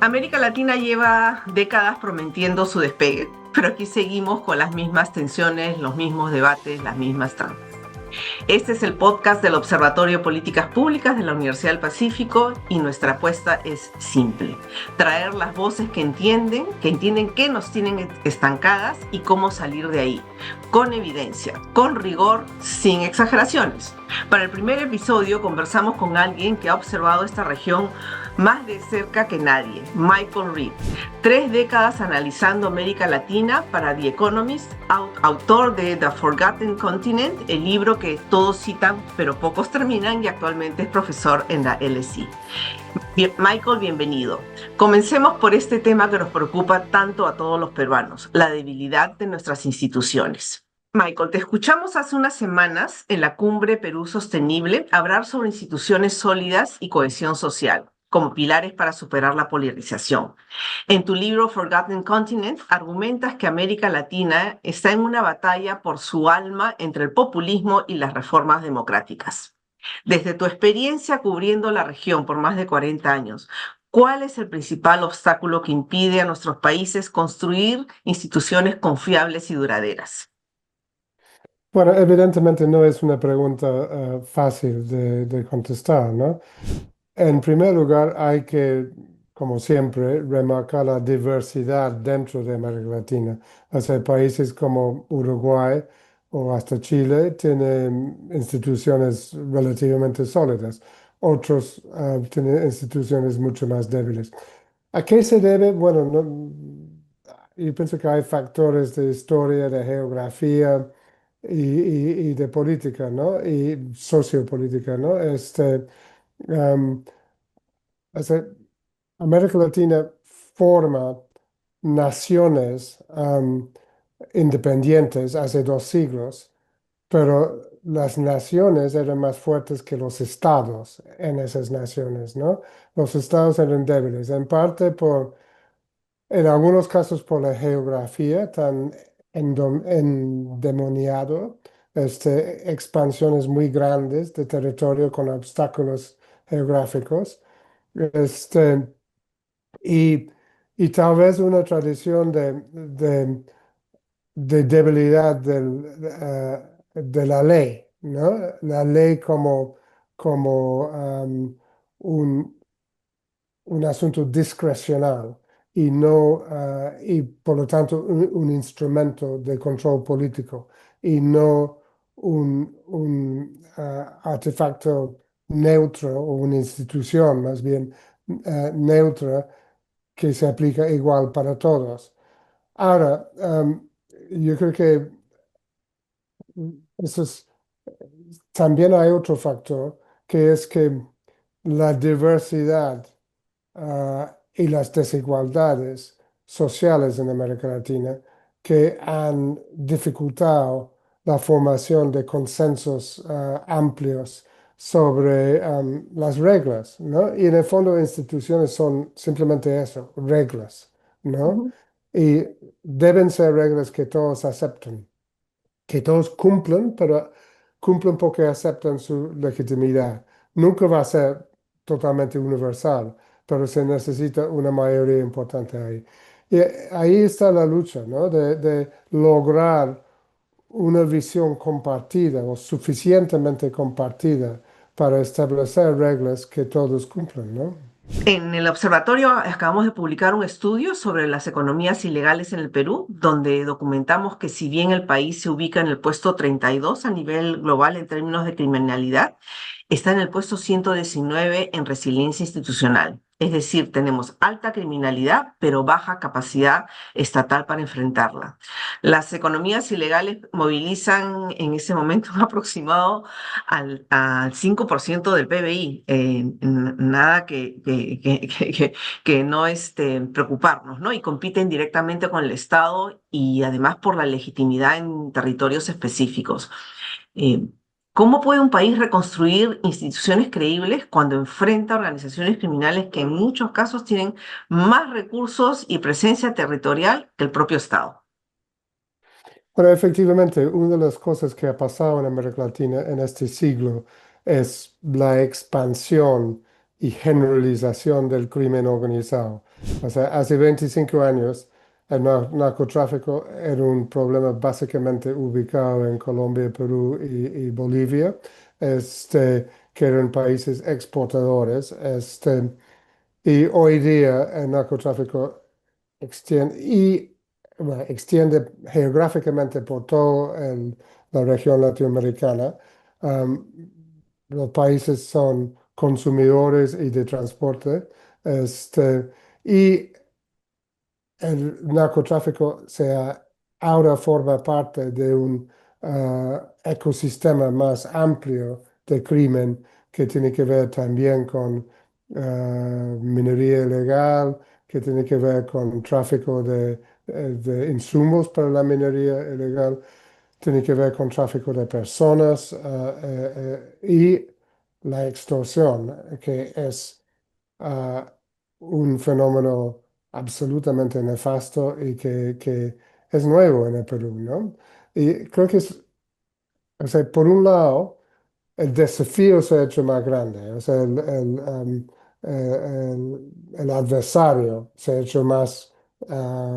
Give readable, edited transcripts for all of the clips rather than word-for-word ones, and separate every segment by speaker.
Speaker 1: América Latina lleva décadas prometiendo su despegue, pero aquí seguimos con las mismas tensiones, los mismos debates, las mismas trampas. Este es el podcast del Observatorio de Políticas Públicas de la Universidad del Pacífico y nuestra apuesta es simple: traer las voces que entienden qué nos tienen estancadas y cómo salir de ahí, con evidencia, con rigor, sin exageraciones. Para el primer episodio conversamos con alguien que ha observado esta región más de cerca que nadie, Michael Reed. 3 décadas analizando América Latina para The Economist, autor de The Forgotten Continent, el libro que todos citan pero pocos terminan, y actualmente es profesor en la LSE. Michael, bienvenido. Comencemos por este tema que nos preocupa tanto a todos los peruanos: la debilidad de nuestras instituciones. Michael, te escuchamos hace unas semanas en la Cumbre Perú Sostenible hablar sobre instituciones sólidas y cohesión social como pilares para superar la polarización. En tu libro Forgotten Continent argumentas que América Latina está en una batalla por su alma entre el populismo y las reformas democráticas. Desde tu experiencia cubriendo la región por más de 40 años, ¿cuál es el principal obstáculo que impide a nuestros países construir instituciones confiables y duraderas?
Speaker 2: Bueno, evidentemente no es una pregunta fácil de contestar, ¿no? En primer lugar, hay que, como siempre, remarcar la diversidad dentro de América Latina. O sea, países como Uruguay o hasta Chile tienen instituciones relativamente sólidas. Otros tienen instituciones mucho más débiles. ¿A qué se debe? Bueno, yo pienso que hay factores de historia, de geografía y de política, ¿no? Y sociopolítica, ¿no? Um, o sea, América Latina forma naciones independientes hace 2 siglos, pero las naciones eran más fuertes que los estados en esas naciones, ¿no? Los estados eran débiles, en parte en algunos casos por la geografía tan endemoniado, expansiones muy grandes de territorio con obstáculos geográficos. Este, y, y tal vez una tradición de debilidad de la ley, ¿no? La ley como un, un asunto discrecional y no, y por lo tanto un instrumento de control político y no un artefacto neutro o una institución más bien neutra que se aplica igual para todos. Ahora, yo creo que eso es, también hay otro factor, que es que la diversidad y las desigualdades sociales en América Latina que han dificultado la formación de consensos amplios sobre las reglas, ¿no? Y en el fondo instituciones son simplemente eso, reglas, ¿no?
Speaker 1: Ujú.
Speaker 2: Y deben ser reglas que todos acepten, que todos cumplan, pero cumplen porque aceptan su legitimidad. Nunca va a ser totalmente universal, pero se necesita una mayoría importante ahí. Y ahí está la lucha, ¿no? De lograr una visión compartida o suficientemente compartida para establecer reglas que todos cumplan, ¿no?
Speaker 1: En el observatorio acabamos de publicar un estudio sobre las economías ilegales en el Perú, donde documentamos que si bien el país se ubica en el puesto 32 a nivel global en términos de criminalidad, está en el puesto 119 en resiliencia institucional. Es decir, tenemos alta criminalidad, pero baja capacidad estatal para enfrentarla. Las economías ilegales movilizan en ese momento un aproximado al 5% del PBI. Nada que no preocuparnos, ¿no? Y compiten directamente con el Estado y además por la legitimidad en territorios específicos. Eh, ¿Cómo puede un país reconstruir instituciones creíbles cuando enfrenta organizaciones criminales que en muchos casos tienen más recursos y presencia territorial que el propio Estado?
Speaker 2: Bueno, efectivamente, una de las cosas que ha pasado en América Latina en este siglo es la expansión y generalización del crimen organizado. O sea, hace 25 años el narcotráfico era un problema básicamente ubicado en Colombia, Perú y Bolivia, que eran países exportadores. Y hoy día el narcotráfico bueno, extiende geográficamente por toda la región latinoamericana. Am, los países son consumidores y de transporte. Y el narcotráfico ahora forma parte de un ecosistema más amplio de crimen que tiene que ver también con minería ilegal, que tiene que ver con tráfico de insumos para la minería ilegal, tiene que ver con tráfico de personas y la extorsión, que es ah, un fenómeno absolutamente nefasto y que es nuevo en el Perú, ¿no? Y creo que o sea, por un lado, el desafío se ha hecho más grande, o sea, el adversario se ha hecho más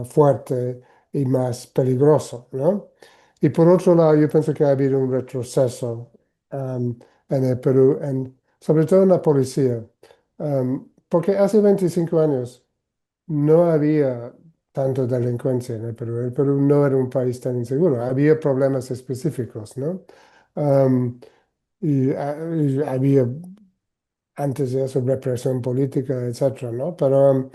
Speaker 2: fuerte y más peligroso, ¿no? Y por otro lado, yo pienso que ha habido un retroceso en el Perú, sobre todo en la policía, porque hace 25 años no había tanto delincuencia en el Perú. El Perú no era un país tan inseguro, había problemas específicos, ¿no? Um, y había antes de eso represión política, etcétera, ¿no? Pero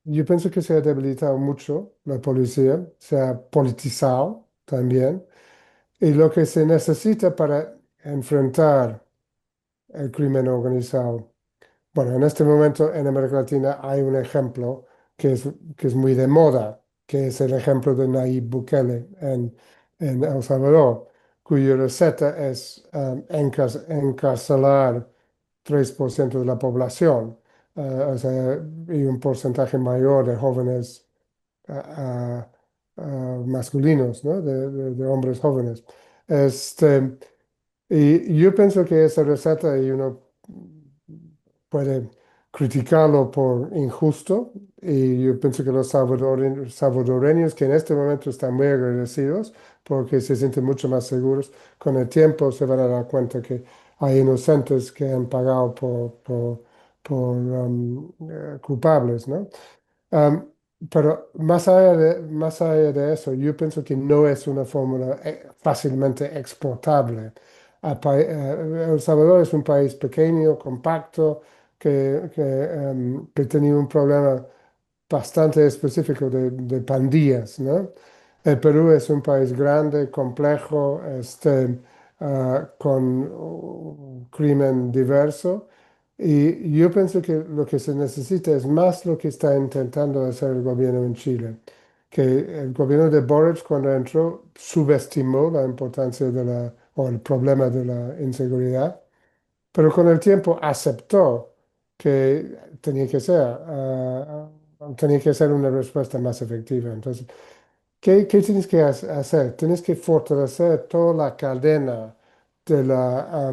Speaker 2: yo pienso que se ha debilitado mucho la policía, se ha politizado también, y lo que se necesita para enfrentar el crimen organizado. Bueno, en este momento en América Latina hay un ejemplo que es muy de moda, que es el ejemplo de Nayib Bukele en El Salvador, cuya receta es encarcelar 3% de la población, o sea, y un porcentaje mayor de jóvenes ah, masculinos, ¿no? De hombres jóvenes. Este, y yo pienso que esa receta, y uno puede criticarlo por injusto, y yo pienso que los salvadoreños que en este momento están muy agradecidos porque se sienten mucho más seguros, con el tiempo se van a dar cuenta que hay inocentes que han pagado por culpables, ¿no? Am, pero más allá de eso, yo pienso que no es una fórmula fácilmente exportable. El Salvador es un país pequeño, compacto, que tenía un problema bastante específico de pandillas, ¿no? El Perú es un país grande, complejo, con crimen diverso. Y yo pienso que lo que se necesita es más lo que está intentando hacer el gobierno en Chile, que el gobierno de Boric cuando entró subestimó la importancia o el problema de la inseguridad, pero con el tiempo aceptó que tenía que ser una respuesta más efectiva. Entonces, ¿qué tienes que hacer? Tienes que fortalecer toda la cadena de la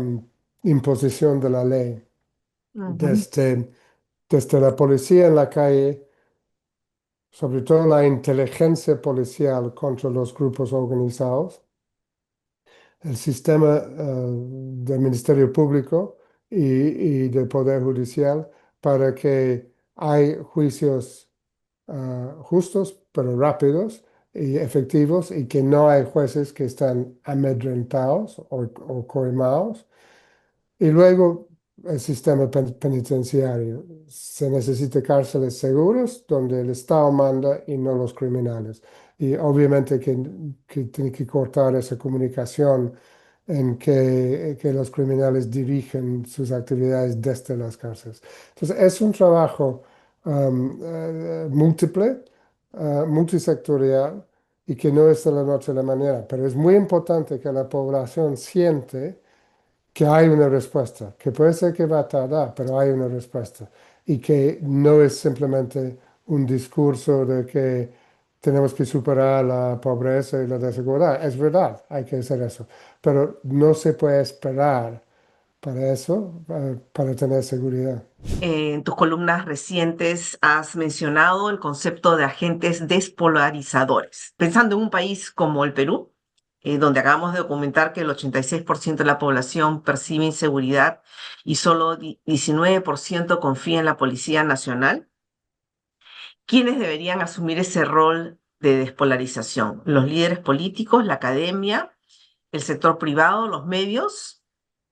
Speaker 2: imposición de la ley,
Speaker 1: Ujú.
Speaker 2: desde, desde la policía en la calle, sobre todo la inteligencia policial contra los grupos organizados, el sistema del Ministerio Público y del Poder Judicial para que hay juicios justos, pero rápidos y efectivos, y que no hay jueces que están amedrentados o coimados. Y luego el sistema penitenciario. Se necesita cárceles seguros donde el Estado manda y no los criminales. Y obviamente que tiene que cortar esa comunicación en que los criminales dirigen sus actividades desde las cárceles. Entonces, es un trabajo múltiple, multisectorial, y que no es de la noche a la mañana, pero es muy importante que la población siente que hay una respuesta, que puede ser que va a tardar, pero hay una respuesta. Y que no es simplemente un discurso de que tenemos que superar la pobreza y la desigualdad. Es verdad, hay que hacer eso, pero no se puede esperar para eso, para tener seguridad.
Speaker 1: En tus columnas recientes has mencionado el concepto de agentes despolarizadores. Pensando en un país como el Perú, donde acabamos de documentar que el 86% de la población percibe inseguridad y solo 19% confía en la Policía Nacional, ¿quiénes deberían asumir ese rol de despolarización? ¿Los líderes políticos, la academia, el sector privado, los medios?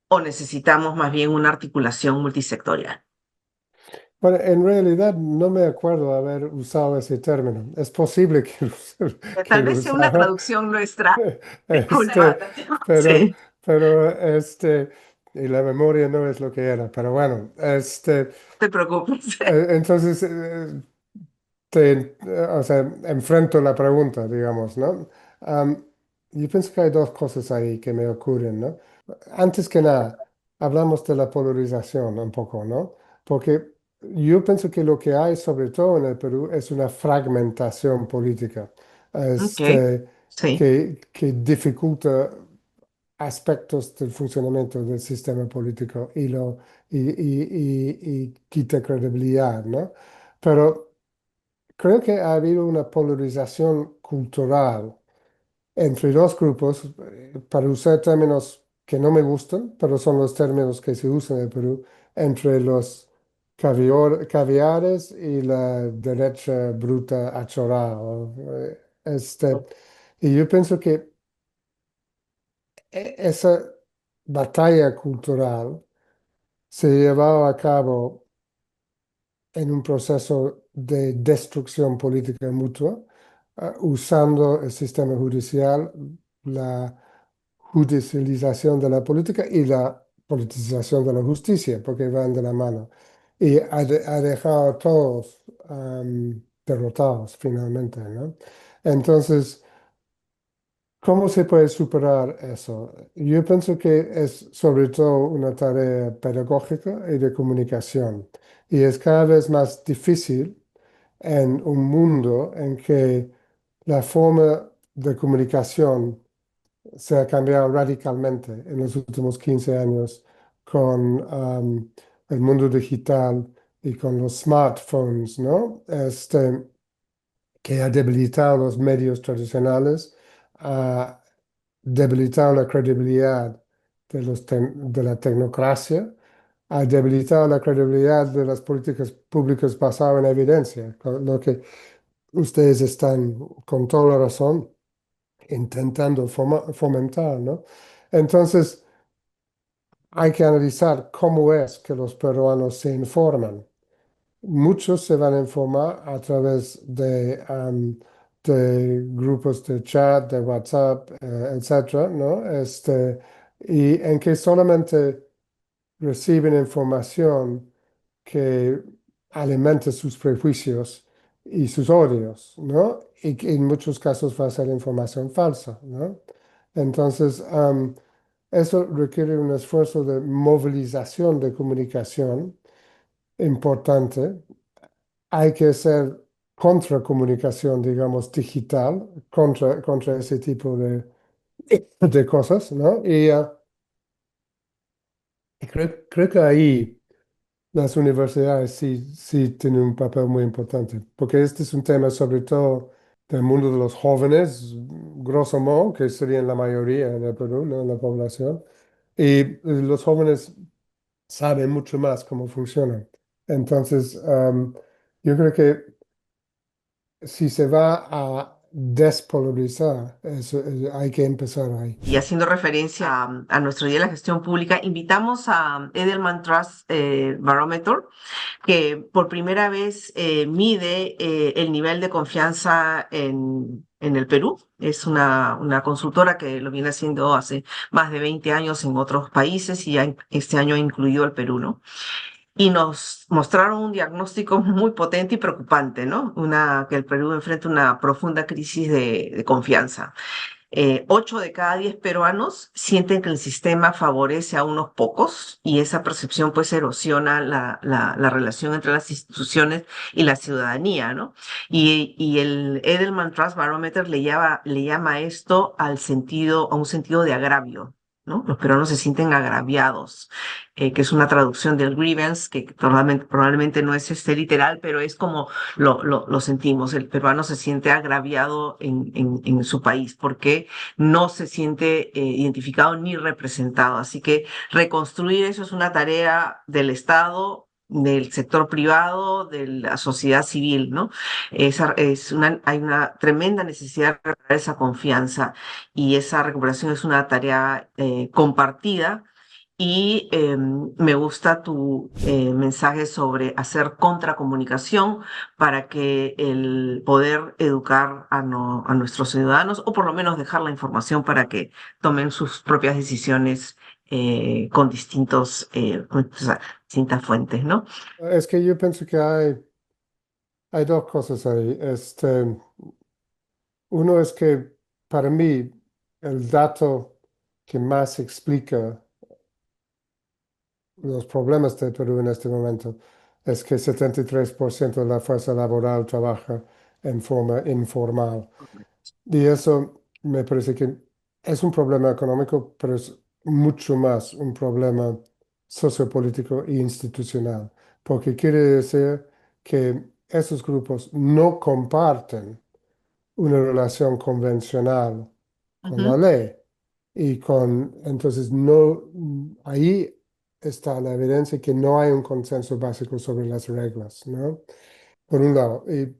Speaker 1: ¿O necesitamos más bien una articulación multisectorial?
Speaker 2: Bueno, en realidad no me acuerdo haber usado ese término. Es posible que que
Speaker 1: Tal
Speaker 2: lo
Speaker 1: vez sea una
Speaker 2: usara,
Speaker 1: traducción nuestra
Speaker 2: este,
Speaker 1: conservativa.
Speaker 2: pero,
Speaker 1: Sí,
Speaker 2: pero, y la memoria no es lo que era. Pero bueno,
Speaker 1: no te preocupes.
Speaker 2: entonces, o sea, enfrento la pregunta, digamos, ¿no? Am, yo pienso que hay dos cosas ahí que me ocurren, ¿no? Antes que nada, hablamos de la polarización un poco, ¿no? Porque yo pienso que lo que hay, sobre todo en el Perú, es una fragmentación política,
Speaker 1: Ok,
Speaker 2: este,
Speaker 1: sí,
Speaker 2: que dificulta aspectos del funcionamiento del sistema político y quita credibilidad, ¿no? Pero creo que ha habido una polarización cultural entre dos grupos, para usar términos que no me gustan, pero son los términos que se usan en el Perú, entre los caviares y la derecha bruta achorada. Y yo pienso que esa batalla cultural se llevaba a cabo en un proceso de destrucción política mutua, usando el sistema judicial, la judicialización de la política y la politización de la justicia, porque van de la mano. Y ha dejado a todos derrotados finalmente, ¿no? Entonces, ¿cómo se puede superar eso? Yo pienso que es sobre todo una tarea pedagógica y de comunicación. Y es cada vez más difícil en un mundo en que la forma de comunicación se ha cambiado radicalmente en los últimos 15 años con el mundo digital y con los smartphones, ¿no? Que ha debilitado los medios tradicionales, ha debilitado la credibilidad de la tecnocracia, ha debilitado la credibilidad de las políticas públicas basadas en evidencia, con lo que ustedes están con toda la razón intentando fomentar, ¿no? Entonces, hay que analizar cómo es que los peruanos se informan. Muchos se van a informar a través de grupos de chat, de WhatsApp, etcétera, ¿no? Y en que solamente reciben información que alimente sus prejuicios y sus odios, ¿no? Y que en muchos casos va a ser información falsa, ¿no? Entonces, eso requiere un esfuerzo de movilización de comunicación importante. Hay que hacer contracomunicación, digamos, digital contra ese tipo de cosas, ¿no? Y creo que ahí las universidades sí tienen un papel muy importante, porque este es un tema sobre todo del mundo de los jóvenes, grosso modo, que serían la mayoría en el Perú, ¿no? En la población. Y los jóvenes saben mucho más cómo funcionan. Entonces, yo creo que si se va a despolarizar, hay que empezar ahí.
Speaker 1: y haciendo referencia a nuestro Día de la Gestión Pública, invitamos a Edelman Trust Barometer, que por primera vez mide el nivel de confianza en el Perú. Es una consultora que lo viene haciendo hace más de 20 años en otros países y este año ha incluido al Perú, ¿no? Y nos mostraron un diagnóstico muy potente y preocupante, ¿no? Que el Perú enfrenta una profunda crisis de confianza. 8 de cada 10 peruanos sienten que el sistema favorece a unos pocos y esa percepción pues erosiona la relación entre las instituciones y la ciudadanía, ¿no? Y el Edelman Trust Barometer le llama esto a un sentido de agravio. ¿no? Los peruanos se sienten agraviados, que es una traducción del grievance, que probablemente no es literal, pero es como lo sentimos. El peruano se siente agraviado en su país porque no se siente identificado ni representado. Así que reconstruir eso es una tarea del Estado, del sector privado, de la sociedad civil, ¿no? Hay una tremenda necesidad de recuperar esa confianza y esa recuperación es una tarea compartida. Y me gusta tu mensaje sobre hacer contracomunicación para que el poder educar a nuestros ciudadanos, o por lo menos dejar la información para que tomen sus propias decisiones o sea, distintas fuentes, ¿no?
Speaker 2: Es que yo pienso que hay dos cosas ahí. Uno es que para mí el dato que más explica los problemas de Perú en este momento es que 73% de la fuerza laboral trabaja en forma informal. Y eso me parece que es un problema económico, pero es mucho más un problema sociopolítico e institucional, porque quiere decir que esos grupos no comparten una relación convencional con la
Speaker 1: Ujú,
Speaker 2: ley. Entonces, no, ahí está la evidencia que no hay un consenso básico sobre las reglas, ¿no? Por un lado. Y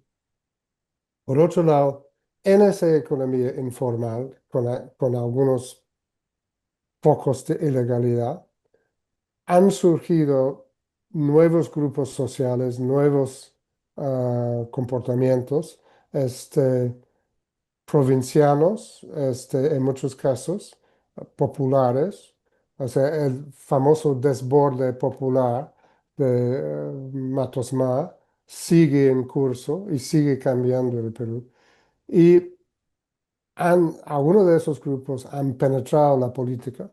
Speaker 2: por otro lado, en esa economía informal, con algunos pocos de ilegalidad, han surgido nuevos grupos sociales, nuevos comportamientos, provincianos, en muchos casos, populares, o sea, el famoso desborde popular de Matosma sigue en curso y sigue cambiando el Perú. Y algunos de esos grupos han penetrado la política,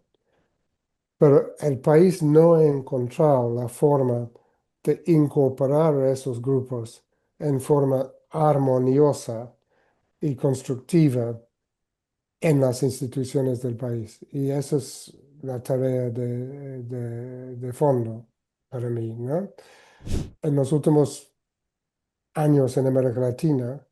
Speaker 2: pero el país no ha encontrado la forma de incorporar a esos grupos en forma armoniosa y constructiva en las instituciones del país. Y esa es la tarea de fondo para mí, ¿no? En los últimos años en América Latina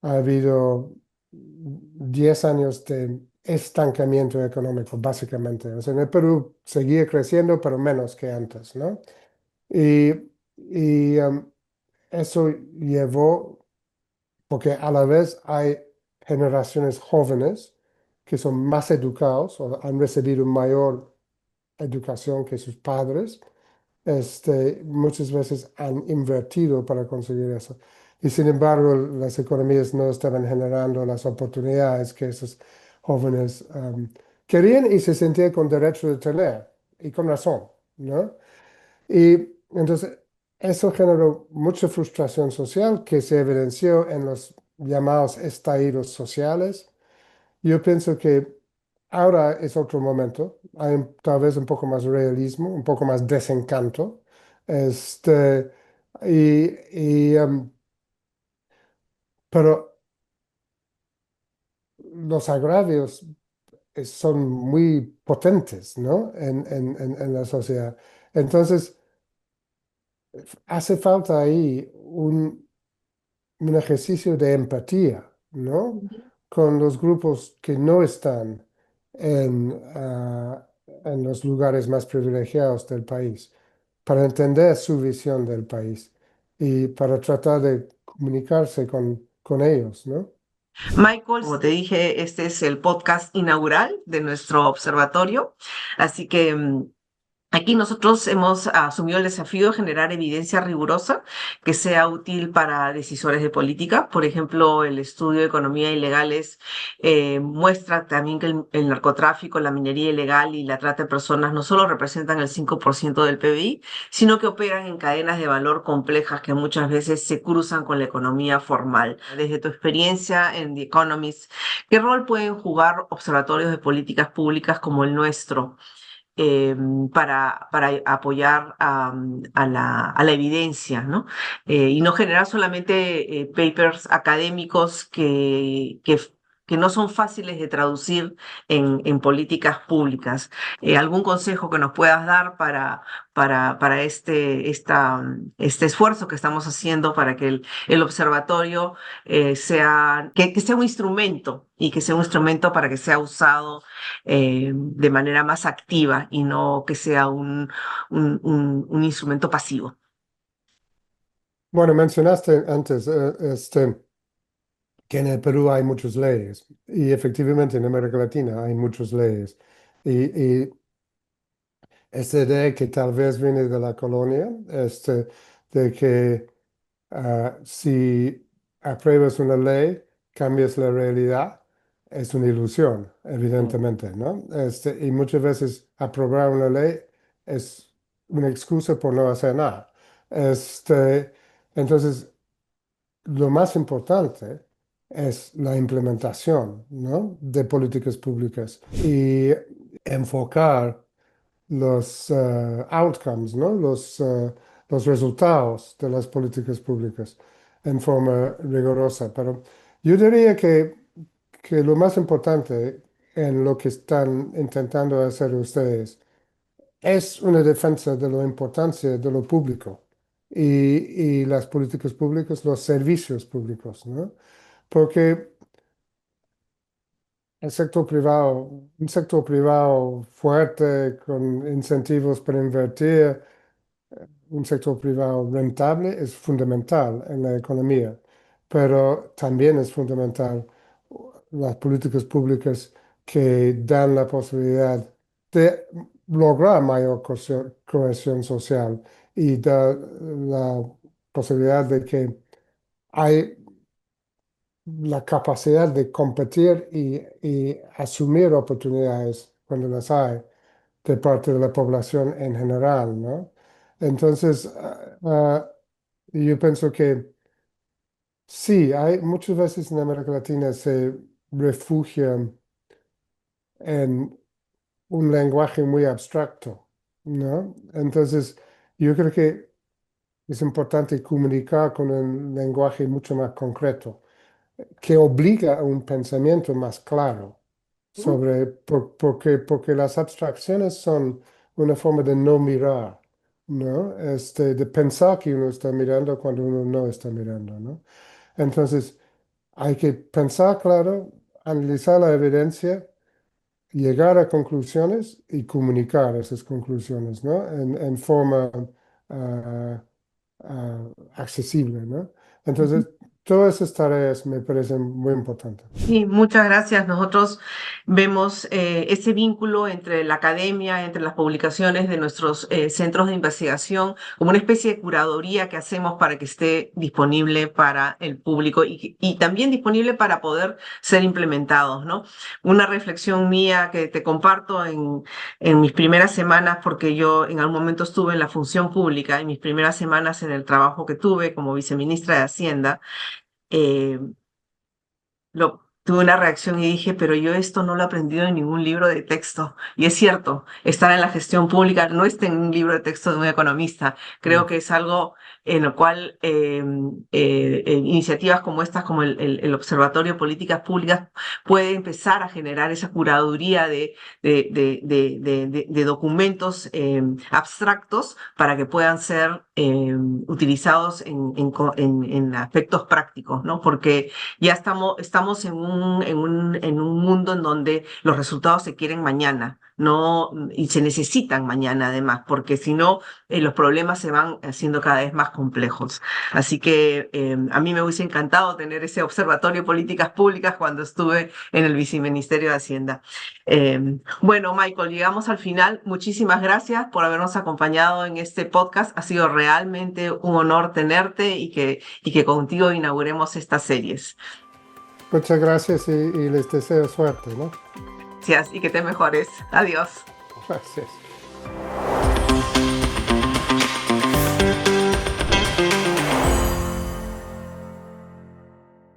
Speaker 2: ha habido 10 años de estancamiento económico, básicamente. O sea, en el Perú seguía creciendo, pero menos que antes, ¿no? Y, y eso llevó, porque a la vez hay generaciones jóvenes que son más educados o han recibido mayor educación que sus padres, muchas veces han invertido para conseguir eso. Y sin embargo, las economías no estaban generando las oportunidades que esos jóvenes querían y se sentían con derecho de tener, y con razón, ¿no? Y entonces, eso generó mucha frustración social que se evidenció en los llamados estallidos sociales. Yo pienso que ahora es otro momento, hay tal vez un poco más realismo, un poco más desencanto, este, pero los agravios son muy potentes, ¿no? En la sociedad. Entonces, hace falta ahí un ejercicio de empatía, ¿no?
Speaker 1: ujú.
Speaker 2: Con los grupos que no están en los lugares más privilegiados del país, para entender su visión del país y para tratar de comunicarse con ellos, ¿no?
Speaker 1: Michael, como te dije, este es el podcast inaugural de nuestro observatorio, así que aquí nosotros hemos asumido el desafío de generar evidencia rigurosa que sea útil para decisores de política. Por ejemplo, el estudio de economía ilegales muestra también que el narcotráfico, la minería ilegal y la trata de personas no solo representan el 5% del PBI, sino que operan en cadenas de valor complejas que muchas veces se cruzan con la economía formal. Desde tu experiencia en The Economist, ¿qué rol pueden jugar observatorios de políticas públicas como el nuestro? eh, para apoyar a la evidencia, ¿no? Y no generar solamente papers académicos que que no son fáciles de traducir en políticas públicas. ¿Algún consejo que nos puedas dar para este esfuerzo que estamos haciendo para que el observatorio que sea un instrumento y que sea un instrumento para que sea usado de manera más activa y no que sea un instrumento pasivo?
Speaker 2: Bueno, mencionaste antes que en el Perú hay muchas leyes y efectivamente en América Latina hay muchas leyes. Y esta idea que tal vez viene de la colonia, de que si apruebas una ley, cambias la realidad, es una ilusión, evidentemente, ¿no? Y muchas veces aprobar una ley es una excusa por no hacer nada. Entonces, lo más importante es la implementación, ¿no? De políticas públicas y enfocar los outcomes, ¿no? Los resultados de las políticas públicas en forma rigurosa. Pero yo diría que lo más importante en lo que están intentando hacer ustedes es una defensa de la importancia de lo público y las políticas públicas, los servicios públicos, ¿no? Porque un sector privado fuerte con incentivos para invertir, un sector privado rentable es fundamental en la economía, pero también es fundamental las políticas públicas que dan la posibilidad de lograr mayor cohesión social y da la posibilidad de que hay la capacidad de competir y asumir oportunidades cuando las hay de parte de la población en general, ¿no? Entonces, yo pienso que sí, hay muchas veces en América Latina se refugian en un lenguaje muy abstracto, ¿no? Entonces, yo creo que es importante comunicar con un lenguaje mucho más concreto, que obliga a un pensamiento más claro porque las abstracciones son una forma de no mirar, ¿no? De pensar que uno está mirando cuando uno no está mirando, ¿no? Entonces, hay que pensar claro, analizar la evidencia, llegar a conclusiones y comunicar esas conclusiones, ¿no? En forma ah, accesible, ¿no? Entonces, todas esas tareas me parecen muy importantes.
Speaker 1: Sí, muchas gracias. Nosotros vemos ese vínculo entre la academia, entre las publicaciones de nuestros centros de investigación, como una especie de curaduría que hacemos para que esté disponible para el público y también disponible para poder ser implementados, ¿no? Una reflexión mía que te comparto en mis primeras semanas, porque yo en algún momento estuve en la función pública, en mis primeras semanas en el trabajo que tuve como viceministra de Hacienda. eh, Tuve una reacción y dije, pero yo esto no lo he aprendido en ningún libro de texto. Y es cierto, estar en la gestión pública no está en un libro de texto de un economista. Creo
Speaker 2: Mm.
Speaker 1: que es algo en lo cual iniciativas como estas, como el Observatorio de Políticas Públicas, puede empezar a generar esa curaduría de documentos abstractos para que puedan ser utilizados en aspectos prácticos, ¿no? Porque ya estamos en un mundo en donde los resultados se quieren mañana, no, y se necesitan mañana además, porque si no, los problemas se van haciendo cada vez más complejos. Así que a mí me hubiese encantado tener ese observatorio de políticas públicas cuando estuve en el Viceministerio de Hacienda. Bueno, Michael, llegamos al final. Muchísimas gracias por habernos acompañado en este podcast. Ha sido realmente un honor tenerte y que contigo inauguremos estas series.
Speaker 2: Muchas gracias y les deseo suerte, ¿no?
Speaker 1: Gracias y que te mejores. Adiós.
Speaker 2: Gracias.